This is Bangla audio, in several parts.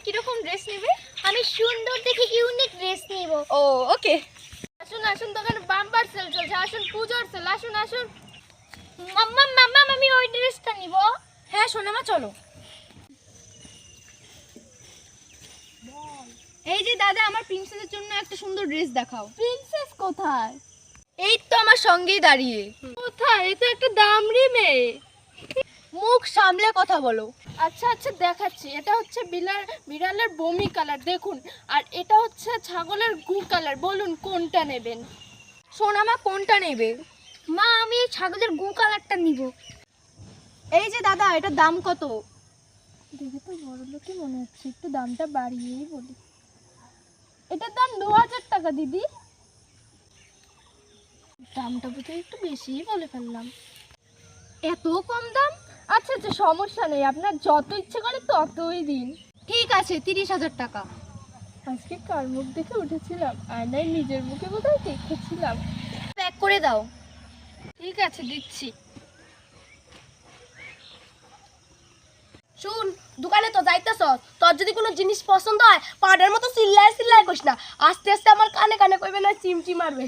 কিরকম ড্রেস নেবে? আমি সুন্দর দেখে ইউনিক ড্রেস নিব। ও ওকে। আসুন আসুন, দোকানে বাম্পার সেল চলছে, আসুন পূজোর সেল, আসুন আসুন। মাম্মা মাম্মা আমি ওই ড্রেসটা নিব। হ্যাঁ সোনামা চলো। এই যে দাদা, আমার প্রিন্সেসের জন্য একটা সুন্দর ড্রেস দেখাও। প্রিন্সেস কোথায়? এই তো আমার সঙ্গেই দাঁড়িয়ে। কোথায়? এই তো একটা দামড়ি মেয়ে। মুখ সামলে কথা বলো। আচ্ছা আচ্ছা দেখাচ্ছি। এটা হচ্ছে বিড়ালের বমি কালার দেখুন, আর এটা হচ্ছে ছাগলের গু কালার। বলুন কোনটা নেবেন? সোনামা কোনটা নেবে? মা আমি এই ছাগলের গু কালারটা নিব। এই যে দাদা, এটার দাম কত? দেখে তো বড় লোকই মনে হচ্ছে, একটু দামটা বাড়িয়েই বলি। এটার দাম 2000 টাকা দিদি। দামটা বোধহয় একটু বেশিই বলে ফেললাম। এত কম দাম? আচ্ছা আচ্ছা সমস্যা নেই, আপনার যত ইচ্ছে করে ততই দিন। ঠিক আছে, 30,000 টাকা। আজকে কার মুখ দেখে উঠেছিলাম, আয়নায় নিজের মুখে বোধহয় দেখেছিলাম। প্যাক করে দাও। ঠিক আছে দিচ্ছি। শুন, দোকানে তো যাইতেছ, তোর যদি কোনো জিনিস পছন্দ হয় পাড়ের মতো চিল্লায় চিল্লায় করিস না, আস্তে আস্তে আমার কানে কানে কইবে না চিমটি মারবে।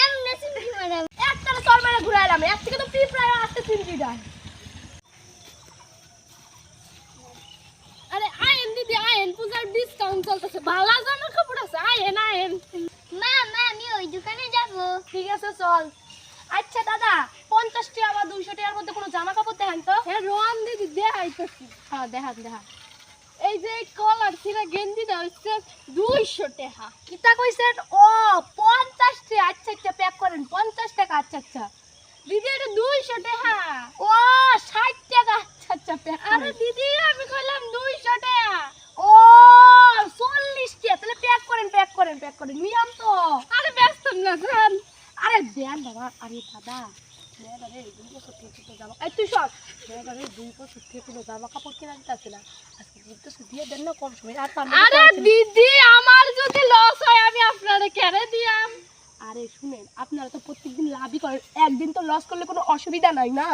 এমনি চিমটি মারাম। একটা চল মারা ঘুরে এলাম, এক থেকে তো প্রায় আসতে চিমটি দেয়। আরে আয়েন দিদি আয়েন, পূজার ডিসকাউন্ট চলতেছে, ভালো জামা কাপড় আছে, আয়েন আয়েন। মা মা আমি ওই দোকানে যাব। ঠিক আছে চল। আচ্ছা দাদা, 50 টাকা বা 200 টাকার মধ্যে কোনো জামা কাপড় দেখান তো। হ্যাঁ রোয়ান দিদি দেখাইতেছি। হ্যাঁ দেখান দেখান। এই যে কলার ছিঁড়া গেঞ্জিটা হচ্ছে 200 টাকা। কিতা কইছেন? ও 50 টাকা। আচ্ছা আচ্ছা প্যাক করেন, 50 টাকা। আচ্ছা আচ্ছা দিদি এটা 200 টাকা। ও 60 টাকা। আচ্ছা আচ্ছা প্যাক আরে করেন। দিদি আমি কইলাম 200 টাকা। ও 40 টাকা। তাহলে প্যাক করেন প্যাক করেন প্যাক করেন, নিয়ম তো। আরে ব্যস্ত না জান। আরে দেন বাবা। আরে দাদা, মেয়েটারে 2 বছর থেকে কোনো জামা, এই তুই সর, মেয়েটারে 2 বছর থেকে কোনো জামা কাপড় কেনা দিতেছে না, আজকে জিজ্ঞেস দিয়ে দেন না কম সময়। আর তার মধ্যে আরে কম সময়- দিদি আমার যদি লস হয় আমি আপনারে কেড়ে দিয়াম। আরে শুনেন, আপনারা তো প্রত্যেকদিন লাভই করেন, একদিন তো লস করলে কোনো অসুবিধা নাই না।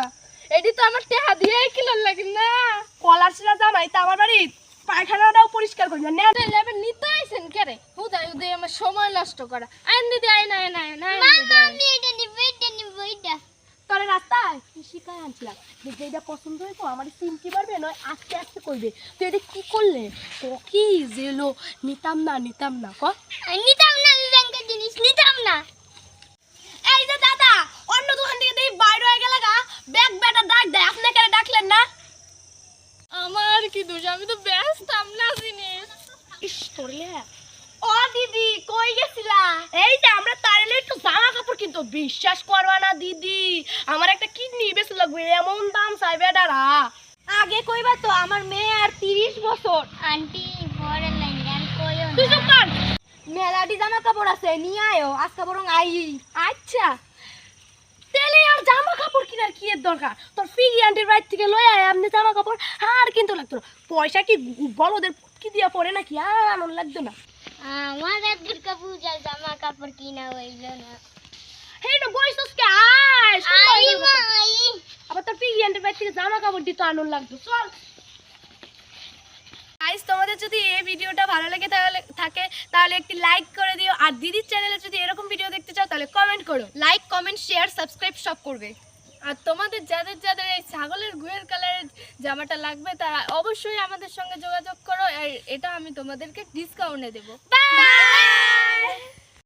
এডি তো আমার টাকা দিয়ে কিলোর লাগে না। কলার ছিলা জামাই তা আমার বাড়ি পায়খানাটাও পরিষ্কার করি না। নেন। তাহলে আপনি নিতে আইছেন কেরে? উদয় উদয় আমার সময় নষ্ট করা। আইন দিদি আইন আইন আইন আইন। আমি এটা নিব এটা। তোরে রাস্তায় কি শিখায় আনছিলাম যে যেটা পছন্দ হইতো আমার চিমটি পারবে নয় আস্তে আস্তে করবে। তুই এটা কি করলে? তো কি জেলো, নিতাম না ক। নিতাম না, আমি ব্যাংকের জিনিস নিতাম না। এই যে দাদা, অন্য দোকান থেকে দেখি বাইরে হয়ে গেলে গা, ব্যাগ ব্যাটা ডাক দেয়, আপনি কেন ডাকলেন না? আমার কি দোষ, আমি তো ব্যস্তাম না জিনিস। ইস তোরলে। ও দিদি কই গেছিলা? এই যে আমরা তাইলে একটু জামা কাপড় কিন্তু বিশ্বাস করবা না দিদি, আমার একটা কিডনি বেশি লাগবে, এমন দাম চাই বেটারা। আগে কইবা তো, আমার মেয়ে আর 30 বছর। আন্টি পরে লাইন গান কইও তুই চুপ কর। মেলাটি জামা কাপড় আছে, নিয়ে আয়ো আজকে বরং আই। আচ্ছা তেলে আর জামা কাপড় কিনার কি এর দরকার? তোর ফিরি আন্টির বাড়ি থেকে লয়ে আয় আপনি জামা কাপড়, আর কিন্তু লাগতো না। পয়সা কি বলদের কি দিয়া পড়ে নাকি? আর আনন্দ লাগতো না। আমার দুর্গা পূজার জামা কাপড় কিনা হইল না। হেই না বইছস কে? আয় আই মাই আবার তোর ফিরি আন্টির বাড়ি থেকে জামা কাপড় দিতে আনন্দ লাগতো। চল গাইস, তোমাদের যদি এই ভিডিওটা ভালো লাগে তাহলে একটি লাইক করে দিও, আর দিদির চ্যানেলে যদি এরকম ভিডিও দেখতে চাও তাহলে কমেন্ট করো। লাইক কমেন্ট শেয়ার সাবস্ক্রাইব সব করবে। আর তোমাদের যাদের যাদের এই ছাগলের গুয়ের কালারের জামাটা লাগবে তারা অবশ্যই আমাদের সঙ্গে যোগাযোগ করো, আর এটা আমি তোমাদেরকে ডিসকাউন্টে দেবো। বাই।